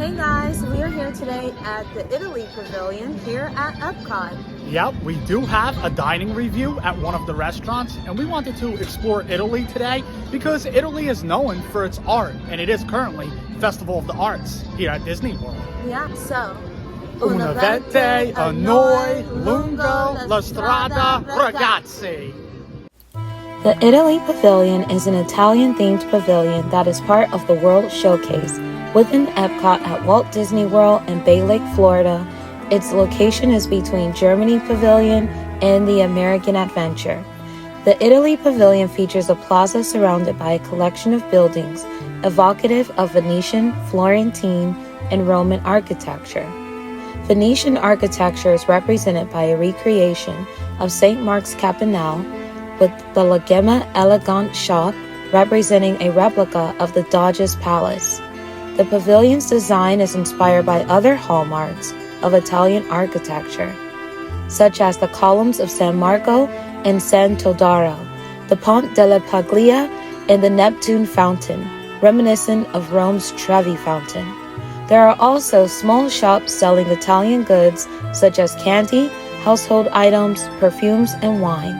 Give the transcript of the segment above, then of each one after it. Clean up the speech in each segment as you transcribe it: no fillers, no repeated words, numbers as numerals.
Hey guys, we are here today at the Italy Pavilion here at Epcot. Yep, we do have a dining review at one of the restaurants, and we wanted to explore Italy today because Italy is known for its art, and it is currently Festival of the Arts here at Disney World. Yeah, so Una vete a noi lungo la strada ragazzi. The Italy Pavilion is an Italian-themed pavilion that is part of the World Showcase within Epcot at Walt Disney World in Bay Lake, Florida. Its location is between Germany Pavilion and the American Adventure. The Italy Pavilion features a plaza surrounded by a collection of buildings evocative of Venetian, Florentine, and Roman architecture. Venetian architecture is represented by a recreation of St. Mark's Campanile, with the La Gemma Elegant shop representing a replica of the Doge's Palace. The pavilion's design is inspired by other hallmarks of Italian architecture, such as the columns of San Marco and San Todaro, the Ponte della Paglia, and the Neptune Fountain, reminiscent of Rome's Trevi Fountain. There are also small shops selling Italian goods such as candy, household items, perfumes, and wine.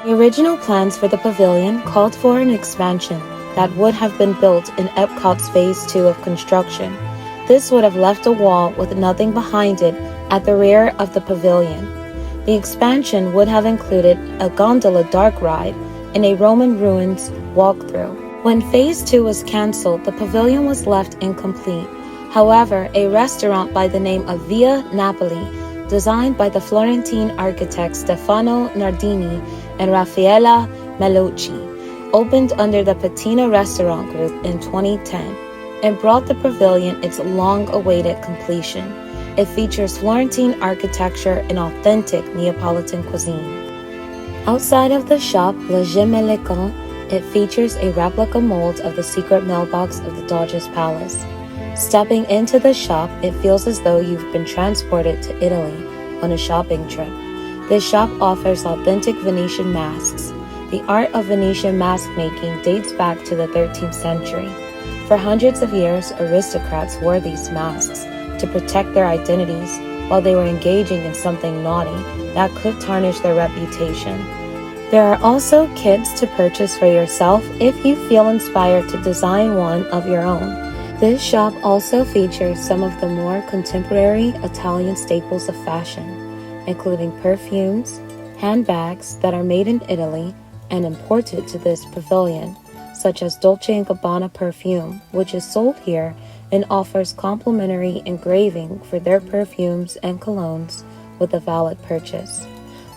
The original plans for the pavilion called for an expansion that would have been built in Epcot's Phase 2 of construction. This would have left a wall with nothing behind it at the rear of the pavilion. The expansion would have included a gondola dark ride and a Roman ruins walkthrough. When Phase 2 was cancelled, the pavilion was left incomplete. However, a restaurant by the name of Via Napoli, designed by the Florentine architects Stefano Nardini and Raffaella Melucci, opened under the Patina Restaurant Group in 2010 and brought the pavilion its long-awaited completion. It features Florentine architecture and authentic Neapolitan cuisine. Outside of the shop, Le Gemelicon, it features a replica mold of the secret mailbox of the Doge's Palace. Stepping into the shop, it feels as though you've been transported to Italy on a shopping trip. This shop offers authentic Venetian masks. The art of Venetian mask making dates back to the 13th century. For hundreds of years, aristocrats wore these masks to protect their identities while they were engaging in something naughty that could tarnish their reputation. There are also kits to purchase for yourself if you feel inspired to design one of your own. This shop also features some of the more contemporary Italian staples of fashion, including perfumes, handbags that are made in Italy and imported to this pavilion, such as Dolce & Gabbana perfume, which is sold here and offers complimentary engraving for their perfumes and colognes with a valid purchase.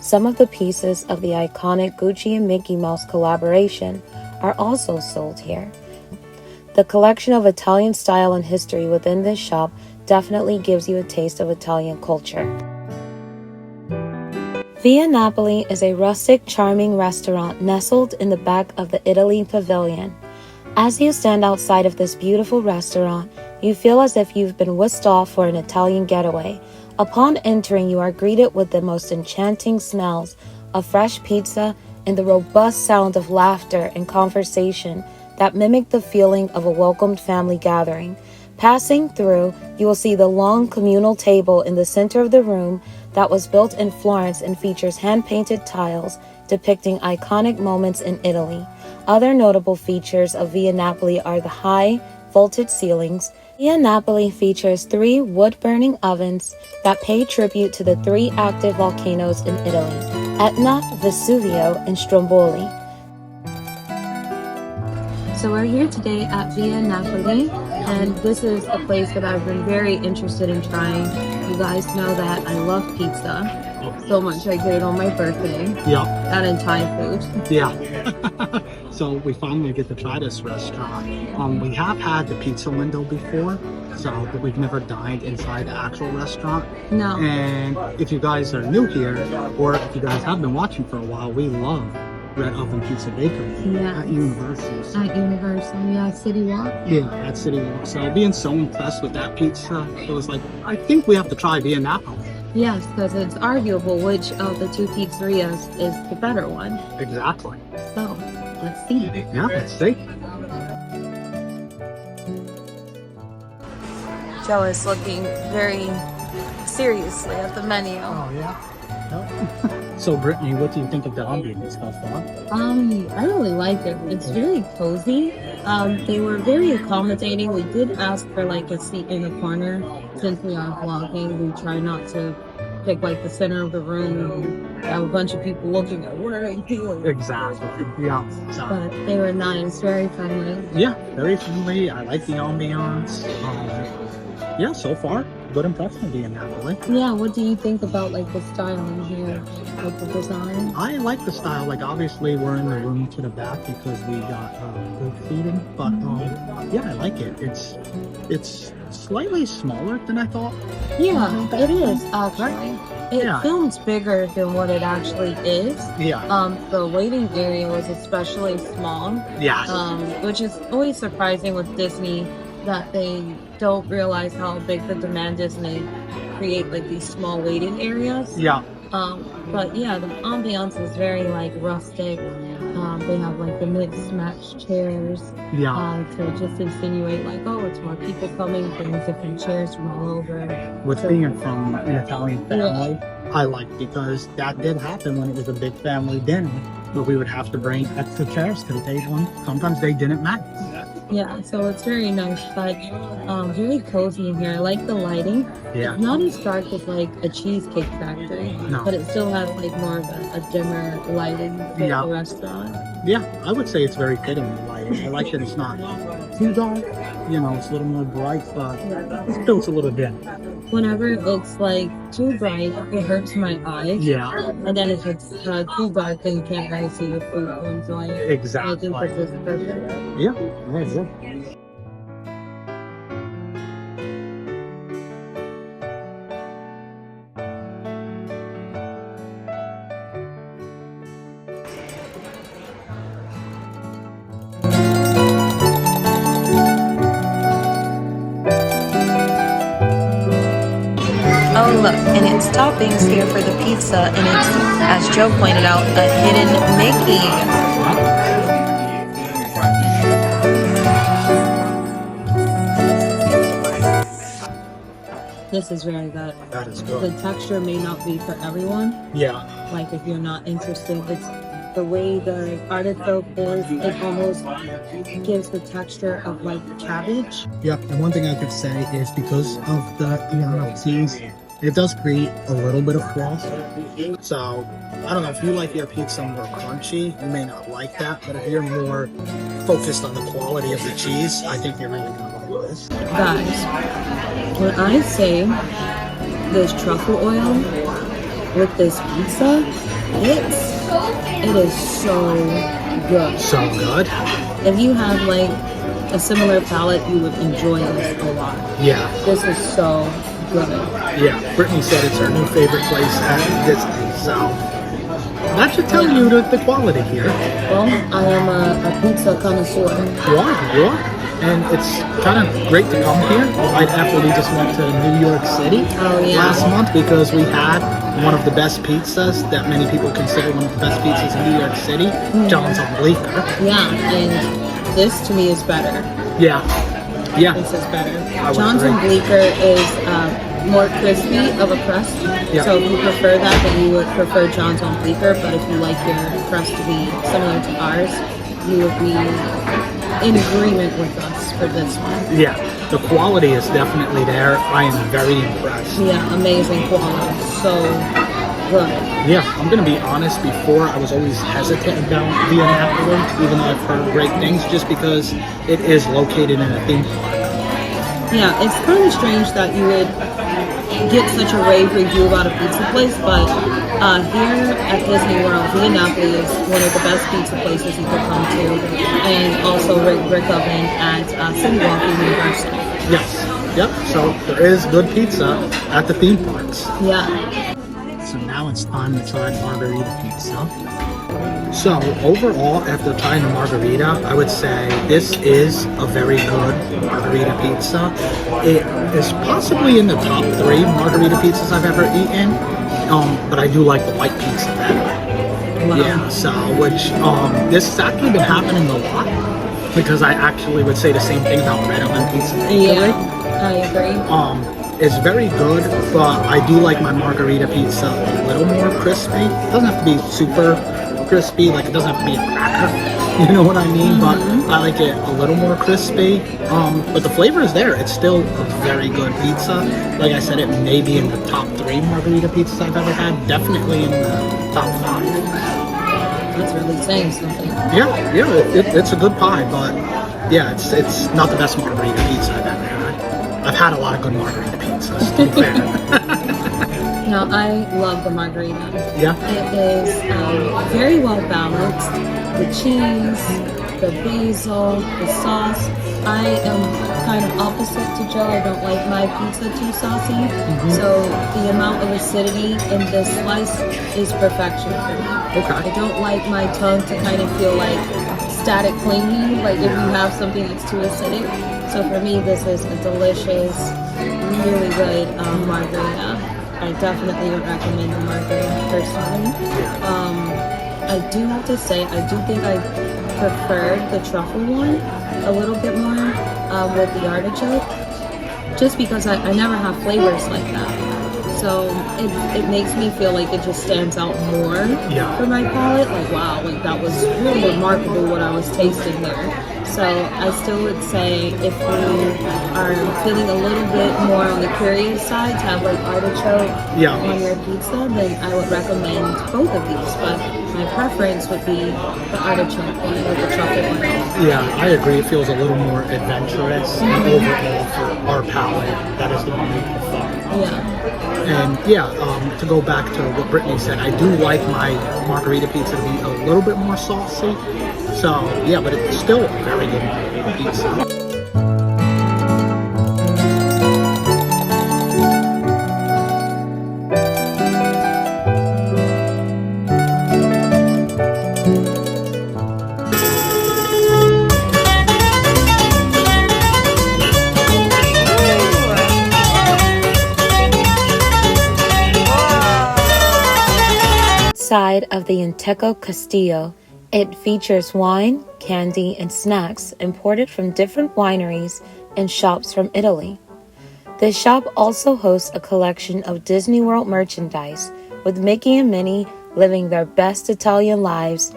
Some of the pieces of the iconic Gucci and Mickey Mouse collaboration are also sold here. The collection of Italian style and history within this shop definitely gives you a taste of Italian culture. Via Napoli is a rustic, charming restaurant nestled in the back of the Italy Pavilion. As you stand outside of this beautiful restaurant, you feel as if you've been whisked off for an Italian getaway. Upon entering, you are greeted with the most enchanting smells of fresh pizza and the robust sound of laughter and conversation that mimic the feeling of a welcomed family gathering. Passing through, you will see the long communal table in the center of the room that was built in Florence and features hand-painted tiles depicting iconic moments in Italy. Other notable features of Via Napoli are the high, vaulted ceilings. Via Napoli features 3 wood-burning ovens that pay tribute to the 3 active volcanoes in Italy: Etna, Vesuvio, and Stromboli. So we're here today at Via Napoli, and this is a place that I've been very interested in trying. You guys know that I love pizza so much I get it on my birthday. Yeah. That and Thai food. Yeah. So we finally get to try this restaurant. We have had the pizza window before, but we've never dined inside the actual restaurant. No. And if you guys are new here, or if you guys have been watching for a while, we love Red Oven Pizza Bakery at Universal. At Universal, yeah, City Walk. Yeah, at City Walk. So being so impressed with that pizza, it was like, I think we have to try Via Napoli. Yes, because it's arguable which of the 2 pizzerias is the better one. Exactly. So, let's see. Yeah, let's see. Joe is looking very seriously at the menu. Oh, yeah? Nope. So, Brittany, what do you think of the ambience so far? I really like it. It's really cozy. They were very accommodating. We did ask for like a seat in the corner. Since we are vlogging, we try not to pick like the center of the room. Have a bunch of people looking at where are you? Exactly. Yeah. So, But they were nice, very friendly. yeah, very friendly. I like the ambiance. Yeah, so far, good impression of Via Napoli. Yeah, what do you think about like the style in here, like the design? I like the style. Like, obviously, we're in the room to the back because we got good seating. But yeah, I like it. It's slightly smaller than I thought. Yeah, it is actually. It Yeah. films bigger than what it actually is. Yeah. The waiting area was especially small. Yeah. Which is always surprising with Disney that they don't realize how big the demand is and they create like these small waiting areas. Yeah. But yeah, the ambiance is very like rustic. They have like the mixed match chairs Yeah. to just insinuate like, oh, it's more people coming, brings different chairs from all over. With So- being from an Italian family, I like because that did happen when it was a big family dinner, where we would have to bring extra chairs to the table, and sometimes they didn't match. Yeah, so it's very nice, but very cozy in here. I like the lighting. Yeah. Not as dark as like a cheesecake factory, No. but it still has like more of a dimmer lighting for Yeah. the restaurant. Yeah, I would say it's very fitting, the lighting. I like that it's not too dark, you know, it's a little more bright, but still it's a little dim. Whenever it looks like too bright, it hurts my eyes. Yeah, And then if it's too dark, then you can't really see the food to enjoy it. I exactly. think this is perfect. Yeah, very good. Oh look, and it's toppings here for the pizza, and it's, as Joe pointed out, a hidden Mickey. This is very good. That is The good. texture may not be for everyone. Yeah, Like if you're not interested, it's the way the artichoke is, it almost gives the texture of like cabbage. yeah. And one thing I could say is because of the amount of cheese, it does create a little bit of froth. So, I don't know, if you like your pizza more crunchy, you may not like that. But if you're more focused on the quality of the cheese, I think you're really going to like this. Guys, when I say this truffle oil with this pizza, it is so good. So good. If you have like a similar palate, you would enjoy this a lot. Yeah. This is so good. Yeah, Brittany said it's her new favorite place at Disney, so that should tell you the quality here. Well, I am a pizza connoisseur. You are. And it's kind of great to come here right after we just went to New York City last month, because we had one of the best pizzas that many people consider one of the best pizzas in New York City, John's on Bleecker. Yeah, and this to me is better. Yeah. Yeah. This is better. I would John's and agree. Bleecker is more crispy of a crust. Yeah. So if you prefer that, then you would prefer John's on Bleecker. But if you like your crust to be similar to ours, you would be in agreement with us for this one. Yeah. The quality is definitely there. I am very impressed. Yeah, amazing quality. So good. Yeah, I'm gonna be honest, before I was always hesitant about Via Napoli, even though I've heard great things, just because it is located in a theme park. Yeah, it's kind of strange that you would get such a rave review about a pizza place, but here at Disney World, Via Napoli is one of the best pizza places you could come to, and also Rick Oven at City Walk University. Yes, yep, so there is good pizza at the theme parks. Yeah. So now it's time to try margarita pizza. So overall, after trying the margarita, I would say this is a very good margarita pizza. It is possibly in the top 3 margarita pizzas I've ever eaten, but I do like the white pizza better. Wow. Yeah, so which this has actually been happening a lot, because I actually would say the same thing about red onion pizza. Yeah. I agree. Is very good, but I do like my margarita pizza a little more crispy. It doesn't have to be super crispy, like it doesn't have to be a cracker, you know what I mean? But I like it a little more crispy. But the flavor is there. It's still a very good pizza. Like I said, it may be in the top 3 margarita pizzas I've ever had. Definitely in the top 5. That's really saying something. Yeah, it's a good pie, but yeah, it's not the best margarita pizza I've ever had. I've had a lot of good margarita pizzas, to be fair. No, I love the margarita. Yeah. It is very well balanced. The cheese, the basil, the sauce. I am kind of opposite to Joe. I don't like my pizza too saucy. So the amount of acidity in this slice is perfection for me. Okay. I don't like my tongue to kind of feel like static clinging, like if you have something that's too acidic. So for me, this is a delicious, really good margarita. I definitely would recommend the margarita personally. I do have to say, I do think I preferred the truffle one a little bit more with the artichoke, just because I never have flavors like that. So it makes me feel like it just stands out more for my palate. Like, wow, like that was really remarkable what I was tasting there. So I still would say if you are feeling a little bit more on the curious side to have like artichoke on your pizza, then I would recommend both of these. But my preference would be the artichoke one or the truffle one. Yeah, I agree. It feels a little more adventurous. And overall, for our palate, that is the one we prefer. And to go back to what Brittany said, I do like my margarita pizza to be a little bit more saucy. So, yeah, but it's still a very good margarita pizza. Side of the NECA Castillo. It features wine, candy, and snacks imported from different wineries and shops from Italy. This shop also hosts a collection of Disney World merchandise, with Mickey and Minnie living their best Italian lives.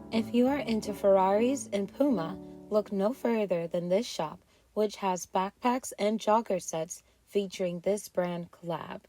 If you are into Ferraris and Puma, look no further than this shop, which has backpacks and jogger sets featuring this brand collab.